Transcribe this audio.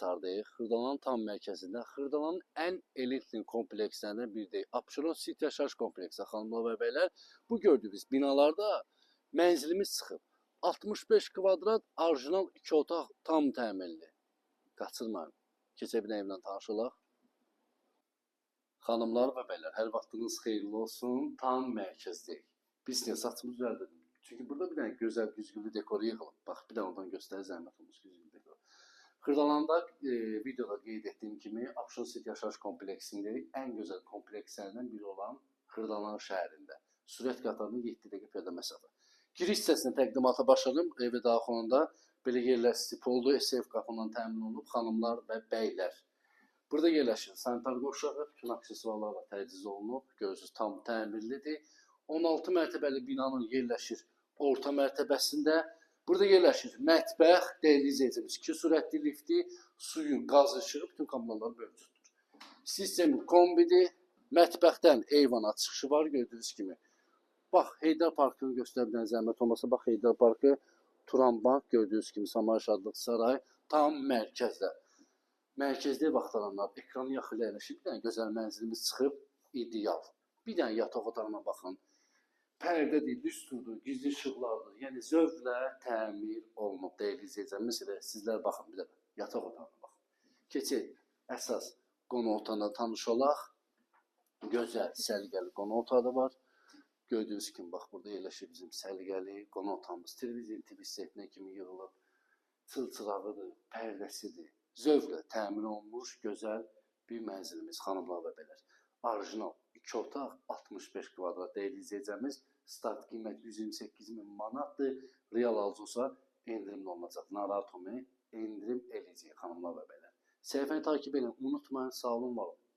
Tardayıq. Xırdalanın tam mərkəzində, Xırdalanın ən elitli komplekslərindən biridir. Abşeron City yaşayış kompleksi, xanımlar və bəylər. Bu gördüyünüz binalarda mənzilimiz çıxıb. 65 kvadrat, orijinal 2 otaq tam təmirli. Qaçırmayın. Keçə bir evlə tanış olaq. Xanımlar və bəylər, hər vaxtınız xeyirli olsun. Tam mərkəzdəyik. Biz niyə saçımız düzəldirdik? Çünki burada bir dənə gözəl güzgülü dekor yığılıb. Bax, bir dənə oradan göstərir zəhmət olmuş güzgülü dekor. Xırdalanda videoda qeyd etdiyim kimi Abşeron City yaşayış kompleksində ən gözəl komplekslərdən biri olan Xırdalan şəhərində. Sürət qatarının 7 dəqiqə piyada məsafə. Giriş hissəsində təqdimata başladım. Evə daxil olanda belə yerlər stip oldu. SF qapından təmin olunub. Xanımlar və bəylər. Burada yerləşir sanitar qoşağı, bütün aksesuarlarla təchiz olunub. Görürsünüz, tam təmirlidir. 16 mərtəbəli binanın yerləşir orta mərtəbəsində. Burada yerləşir mətbəx, dəhliz edəcəyimiz 2 sürətli lifti, suyu, qaz işığı, bütün kommunallar mövcuddur. Sistemi kombidir. Mətbəxdən eyvana çıxışı var, gördüyünüz kimi. Bax, Heydər Parkını göstərdən zəhmət olmasa, bax, Heydər Parkı, Turan Bank, gördüyünüz kimi, Samara Şadlıq Saray, tam mərkəzdə. Mərkəzdə vaxtalanlar, ekranı yaxılı əyləşib, bir dənə gözəl mənzilimiz çıxıb, ideal. Bir dənə yataq otağına baxın. Pərdədir, düsturdur, gizli işıqlardır. Yəni, zövqlə təmir olunub, deyil izləyəcəm. Məsələ, sizlər baxın, bir də yataq otağına baxın. Keçək, əsas qonaq otağına tanış olaq. Gözəl, səliqəli qonaq otağı var. Gördüyünüz kimi, bax, burada yerləşir bizim səliqəli qonaq otağımız. Televizyon TV setnə kimi yığılıb. Çılçırağıdır, pərdəsidir. Zövqlə təmin olunmuş, gözəl bir mənzilimiz, xanımlar və bəylər. Orijinal 2 otaq, 65 kvadrat deyil izləyəcəmiz. Start qiymət 128.000 manatdır. Real alcısa endirim olunacaq. Narahat olmayın, endirim eləyəcək xanımlar və bəylər. Səhifəni takip edin, unutmayın, sağ olun, var olun.